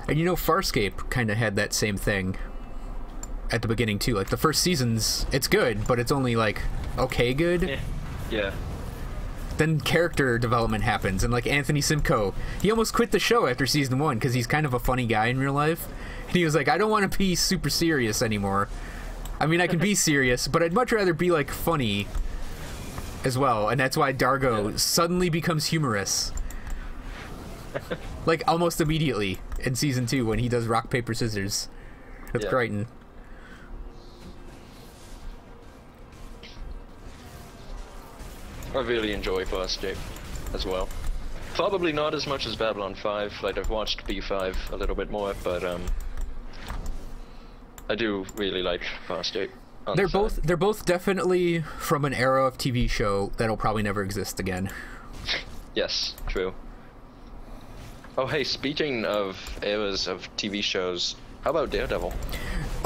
And you know, Farscape kind of had that same thing at the beginning too. Like the first season's, it's good, but it's only like okay good. Yeah. Then character development happens, and like Anthony Simcoe, he almost quit the show after season 1 because he's kind of a funny guy in real life. And he was like, I don't want to be super serious anymore. I mean, I can be serious, but I'd much rather be like funny as well. And that's why Dargo suddenly becomes humorous. Like almost immediately in season 2 when he does rock, paper, scissors with Crichton. I really enjoy Farscape as well. Probably not as much as Babylon 5. Like, I've watched B5 a little bit more, but I do really like Farscape. They're both definitely from an era of TV show that'll probably never exist again. Yes, true. Oh, hey, speaking of eras of TV shows, how about Daredevil?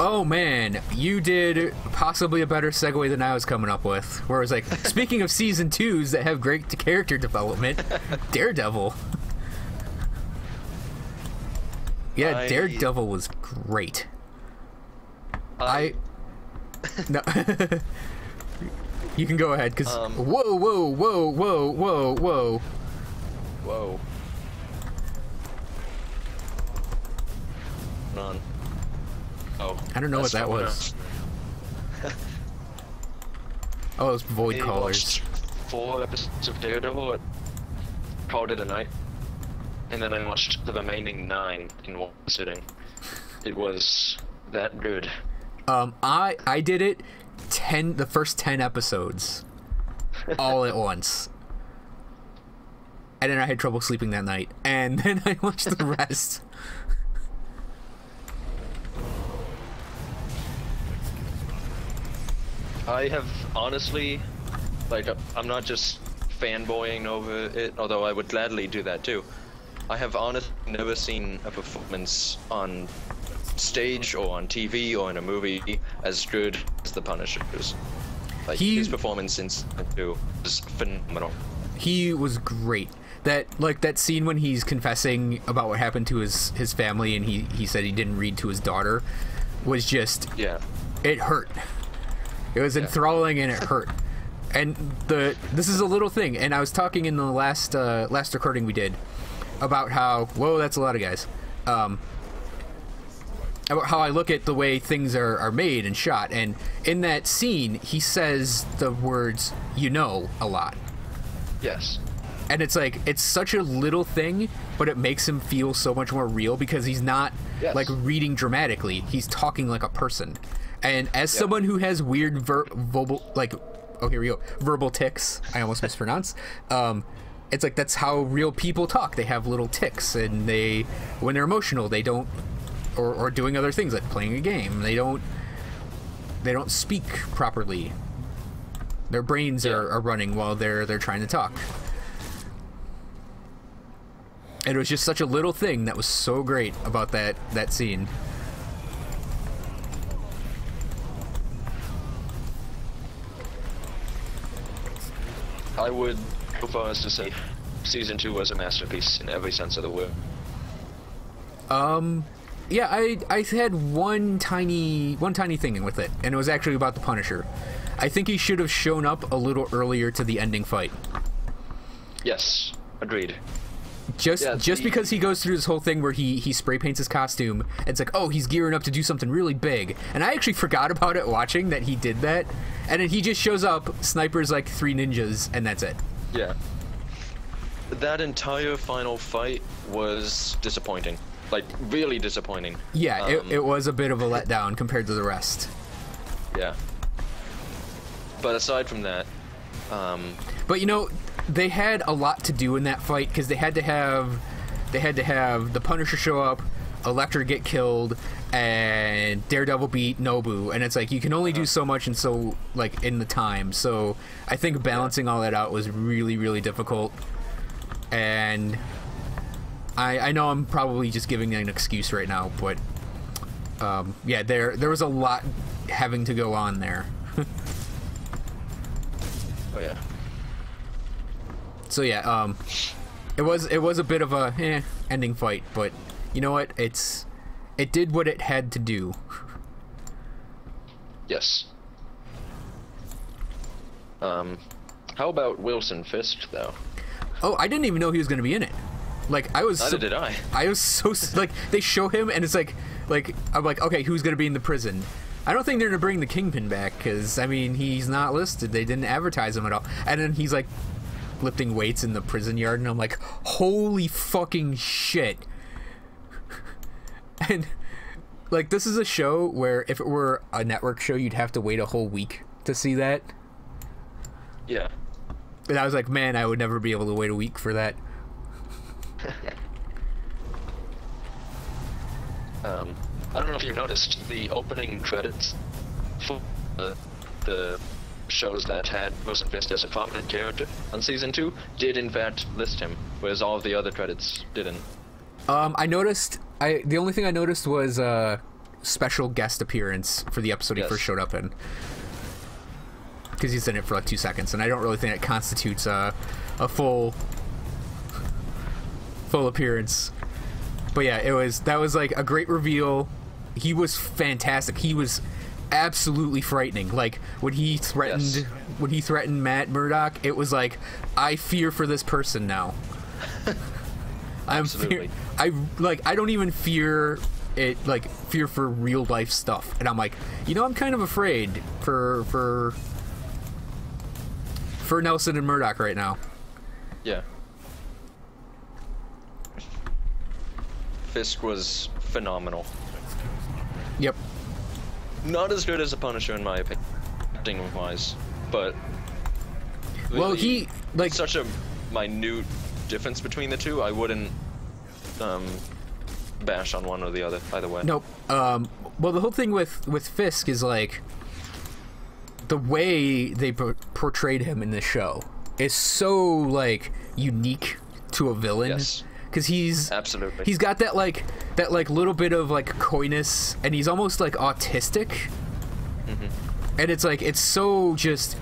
Oh man, you did possibly a better segue than I was coming up with. Where I was like, speaking of season 2s that have great character development, Daredevil. Yeah, Daredevil was great. No. You can go ahead, because whoa. On. Oh, I don't know what that was. Oh, it was Void I Callers. watched 4 episodes of Daredevil, called it a night, and then I watched the remaining 9 in one sitting. It was that good. I did it the first 10 episodes all at once. And then I had trouble sleeping that night. And then I watched the rest. I have honestly, like, I'm not just fanboying over it, although I would gladly do that too. I have honestly never seen a performance on stage or on TV or in a movie as good as The Punisher's. Like, his performance in season 2 was phenomenal. He was great. That scene when he's confessing about what happened to his family, and he said he didn't read to his daughter, was just it hurt. It was enthralling and it hurt. And this is a little thing, and I was talking in the last recording we did about how that's a lot of guys. About how I look at the way things are made and shot, and in that scene he says the words a lot. Yes. And it's like, it's such a little thing, but it makes him feel so much more real because he's not like reading dramatically. He's talking like a person. And as someone who has weird verbal tics, I almost mispronounced. It's like, that's how real people talk. They have little tics, and when they're emotional, they don't, or doing other things like playing a game, they don't speak properly. Their brains are running while they're trying to talk. And it was just such a little thing that was so great about that scene. I would go far as to say season 2 was a masterpiece in every sense of the word. Yeah, I had one tiny thing with it, and it was actually about the Punisher. I think he should have shown up a little earlier to the ending fight. Yes, agreed. Just because he goes through this whole thing where he spray paints his costume, and it's like, oh, he's gearing up to do something really big. And I actually forgot about it watching that he did that. And then he just shows up, snipers like 3 ninjas, and that's it. Yeah. That entire final fight was disappointing. Like, really disappointing. Yeah, it was a bit of a letdown compared to the rest. Yeah. But aside from that... But they had a lot to do in that fight, because they had to have the Punisher show up, Elektra get killed, and Daredevil beat Nobu, and it's like, you can only do so much in the time. So I think balancing all that out was really, really difficult. And I know I'm probably just giving an excuse right now, but there was a lot having to go on there. Oh yeah. So yeah, it was a bit of a ending fight, but you know what? It did what it had to do. Yes. How about Wilson Fisk, though? Oh, I didn't even know he was going to be in it. Like, I was... Neither did I. I was so... Like, they show him, and it's like... I'm like, okay, who's going to be in the prison? I don't think they're going to bring the Kingpin back, because, I mean, he's not listed. They didn't advertise him at all. And then he's, like, lifting weights in the prison yard, and I'm like, holy fucking shit. And, like, this is a show where if it were a network show, you'd have to wait a whole week to see that. Yeah. And I was like, man, I would never be able to wait a week for that. I don't know if you noticed the opening credits for the shows that had Wilson Fisk as a prominent character on season 2 did in fact list him, whereas all of the other credits didn't. I noticed. The only thing I noticed was a special guest appearance for the episode he first showed up in, because he's in it for like 2 seconds, and I don't really think it constitutes a full appearance. But yeah, that was like a great reveal. He was fantastic. He was absolutely frightening. Like when he threatened Matt Murdock, it was like, I fear for this person now. Absolutely. I don't even fear it, like fear for real life stuff. And I'm like, I'm kind of afraid for Nelson and Murdock right now. Yeah. Fisk was phenomenal. Yep. Not as good as the Punisher in my opinion, acting-wise, but really, well, he like such a minute difference between the two. I wouldn't bash on one or the other either way. Nope. Well, the whole thing with Fisk is like the way they portrayed him in this show is so like unique to a villain. Yes. Because he's got that little bit of like coyness, and he's almost like autistic. Mm-hmm. And it's like, it's so just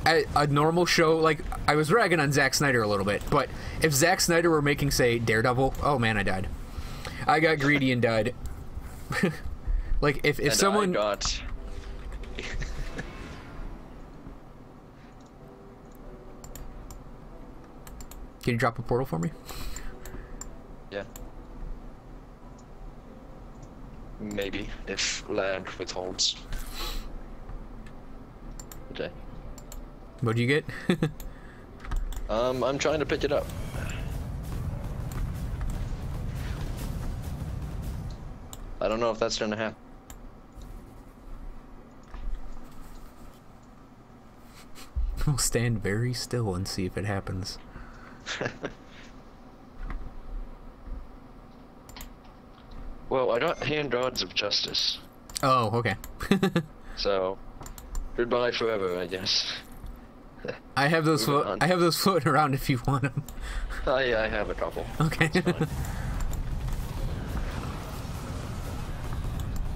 a normal show. Like, I was ragging on Zack Snyder a little bit, but if Zack Snyder were making, say, Daredevil, oh man, I died. I got greedy and died. Like if someone got Can you drop a portal for me? Yeah. Maybe, if lag withholds. Okay. What do you get? I'm trying to pick it up. I don't know if that's gonna happen. We'll stand very still and see if it happens. Well, I got hand gods of justice. Oh, okay. So, goodbye forever, I guess. I have those. I have those floating around if you want them. I have a couple. Okay.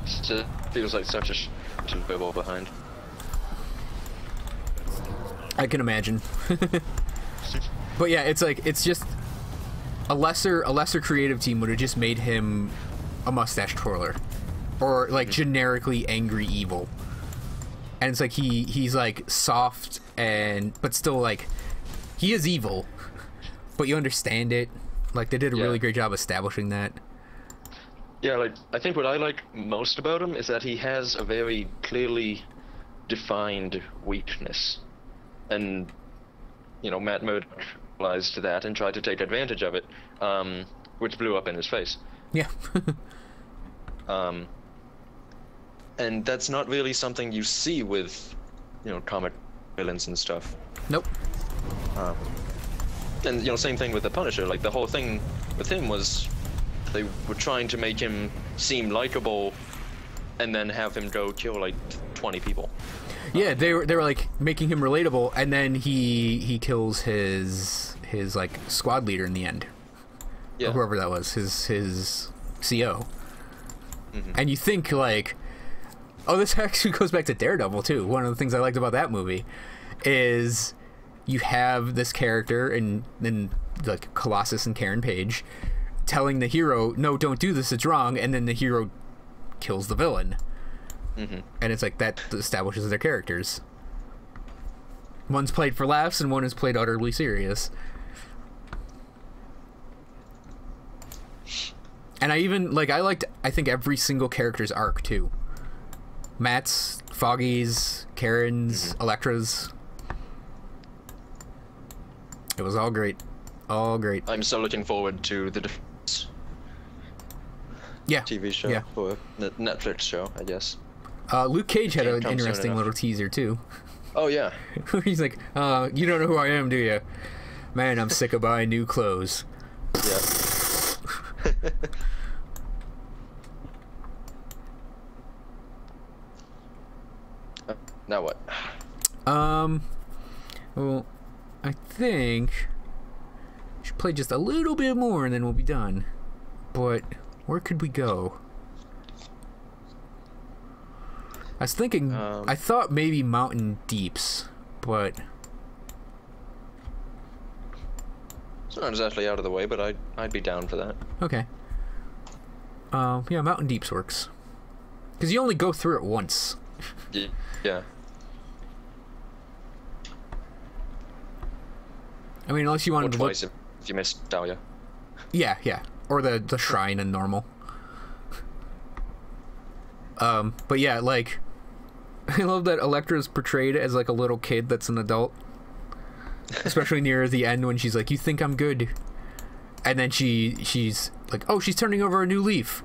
It feels like such a bibble behind. I can imagine. But yeah, it's like, it's just a lesser creative team would have just made him a mustache twirler, or like generically angry evil. And it's like he's like soft but still like he is evil, but you understand it. Like they did a really great job establishing that. Yeah, like I think what I like most about him is that he has a very clearly defined weakness, and Matt Murdock realized that and tried to take advantage of it, which blew up in his face. Yeah. And that's not really something you see with, comic villains and stuff. Nope. And same thing with the Punisher. Like the whole thing with him was they were trying to make him seem likable, and then have him go kill like 20 people. Yeah, they were like making him relatable, and then he kills his like squad leader in the end. Yeah. Or whoever that was, his CO. Mm-hmm. And you think like, oh, this actually goes back to Daredevil too. One of the things I liked about that movie is you have this character and then like Colossus and Karen Page, telling the hero, no, don't do this, it's wrong, and then the hero kills the villain. Mm-hmm. And it's like that establishes their characters. One's played for laughs and one is played utterly serious. And I liked, I think, every single character's arc too. Matt's, Foggy's, Karen's, Elektra's. It was all great. All great. I'm so looking forward to the TV show or Netflix show, I guess. Luke Cage had an interesting little teaser too. Oh yeah. He's like, you don't know who I am, do you? Man, I'm sick of buying new clothes. Yeah. Now what? Well, I think we should play just a little bit more and then we'll be done. But where could we go? I was thinking, I thought maybe Mountain Deeps, but it's not exactly out of the way, but I'd be down for that. Okay. Yeah, Mountain Deeps works. Because you only go through it once. Yeah. I mean, unless you want to twice if you missed Dahlia. Yeah, yeah. Or the shrine in normal. But yeah, like, I love that Elektra's portrayed as like a little kid that's an adult. Especially near the end when she's like, you think I'm good? And then she's like, oh, she's turning over a new leaf.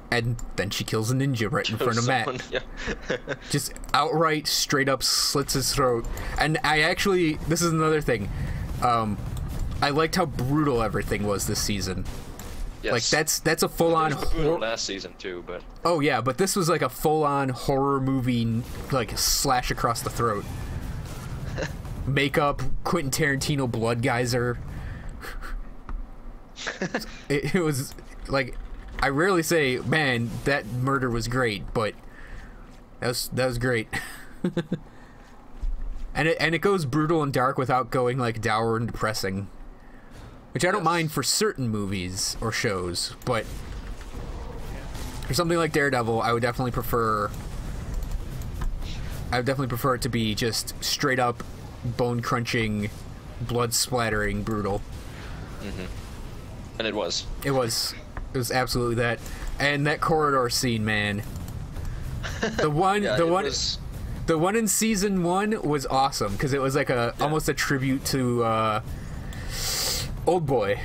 And then she kills a ninja right in front of Matt. Yeah. Just outright, straight up slits his throat. And I actually, this is another thing. I liked how brutal everything was this season. Yes. Like that's a full-on horror. Last season too, but oh yeah, but this was like a full-on horror movie, like slash across the throat. Makeup, Quentin Tarantino blood geyser. It was like, I rarely say, man, that murder was great, but that was great. And it goes brutal and dark without going like dour and depressing, which I don't mind for certain movies or shows, but for something like Daredevil, I would definitely prefer it to be just straight up bone crunching, blood splattering, brutal. And it was. It was absolutely that. And that corridor scene, man. The one in season 1 was awesome because it was like almost a tribute to Old Boy,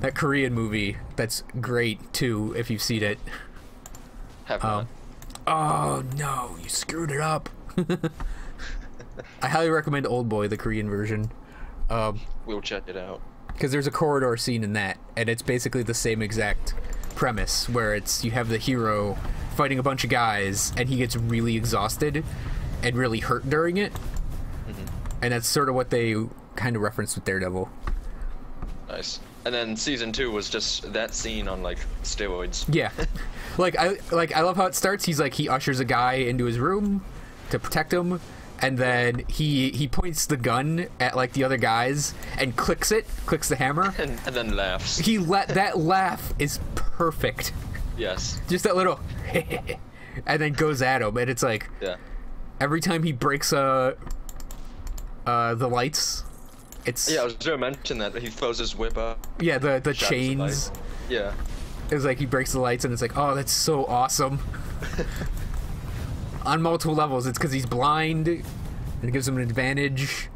that Korean movie. That's great too if you've seen it. Have not. Oh no, you screwed it up. I highly recommend Old Boy, the Korean version. We'll check it out. Because there's a corridor scene in that, and it's basically the same exact premise, where you have the hero fighting a bunch of guys, and he gets really exhausted and really hurt during it. And that's sort of what they kind of referenced with Daredevil. Nice. And then season 2 was just that scene on like steroids. Yeah. I love how it starts. He ushers a guy into his room to protect him, and then he points the gun at like the other guys and clicks the hammer, and then laughs. That laugh is perfect. Yes. Just that little and then goes at him, and it's like, yeah. Every time he breaks the lights, it's... Yeah, I was going to mention that he throws his whip up. Yeah, the chains. Yeah. It's like he breaks the lights, and it's like, oh, that's so awesome. On multiple levels, it's because he's blind, and it gives him an advantage.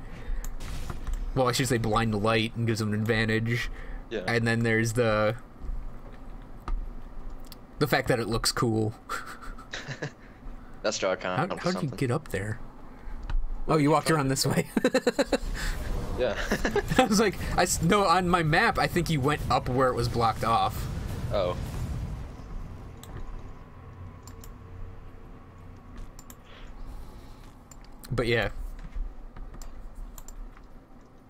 Well, I should say blind to light, and gives him an advantage. Yeah. And then there's the fact that it looks cool. That's dark. How did you get up there? Oh, you walked around this way. Yeah. I was like, no, on my map, I think you went up where it was blocked off. Oh. But yeah.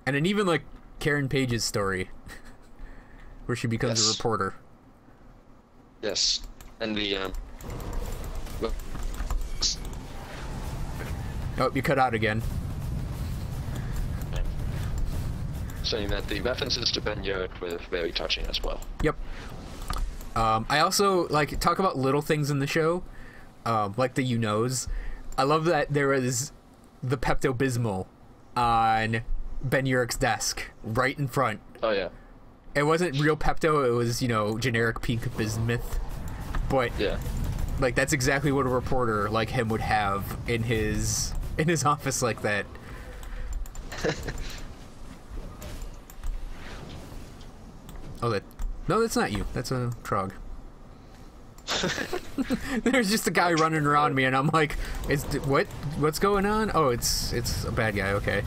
And then even like Karen Page's story, where she becomes a reporter. Yes. And the Oh, you cut out again. saying that the references to Ben Urich were very touching as well. Yep. I also like talk about little things in the show, like the you-knows. I love that there is the Pepto-Bismol on Ben Urich's desk, right in front. Oh yeah. It wasn't real Pepto, it was, generic pink bismuth. But yeah, like that's exactly what a reporter like him would have in his office like that. Oh, no, that's not you. That's a Trog. There's just a guy running around me, and I'm like, what's going on? Oh, it's a bad guy. Okay.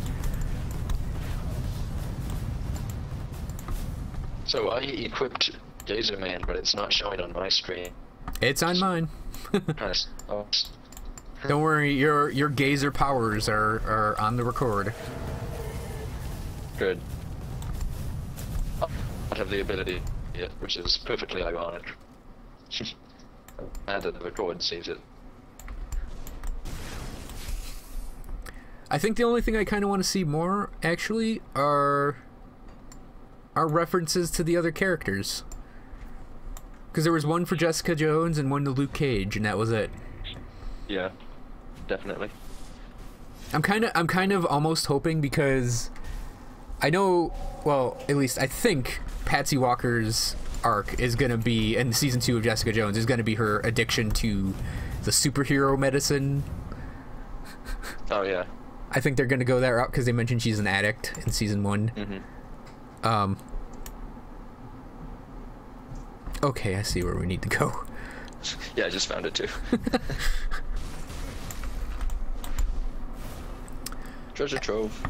So I equipped Gazer Man, but it's not showing on my screen. It's on mine. Nice. Oh. Don't worry, your gazer powers are on the record. Good. I don't have the ability yet, which is perfectly ironic. And the record sees it. I think the only thing I kind of want to see more, actually, are references to the other characters. Because there was one for Jessica Jones and one to Luke Cage, and that was it. Yeah, definitely. I'm kind of almost hoping, because I know, well, at least I think Patsy Walker's arc is going to be, in season 2 of Jessica Jones, is going to be her addiction to the superhero medicine. Oh yeah. I think they're going to go that route because they mentioned she's an addict in season 1. Mm-hmm. Okay, I see where we need to go. Yeah, I just found it too. Treasure trove.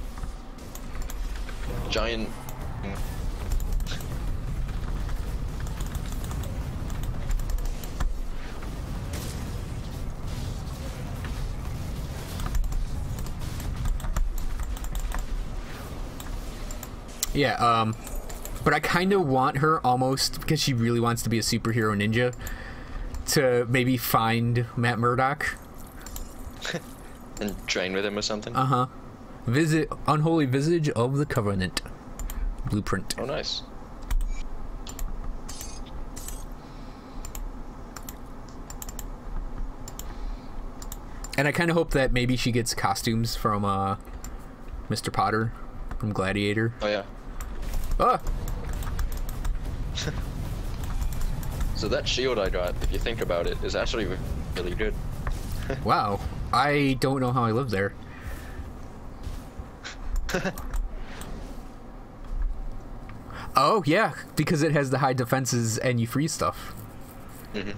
Giant. Yeah, but I kind of want her almost, because she really wants to be a superhero ninja, to maybe find Matt Murdock. And train with him or something? Uh-huh. Visit Unholy Visage of the Covenant. Blueprint. Oh, nice. And I kind of hope that maybe she gets costumes from Mr. Potter from Gladiator. Oh, yeah. Ah! So that shield I got, if you think about it, is actually really good. Wow. I don't know how I live there. Oh, yeah, because it has the high defenses and you freeze stuff. Mm-hmm.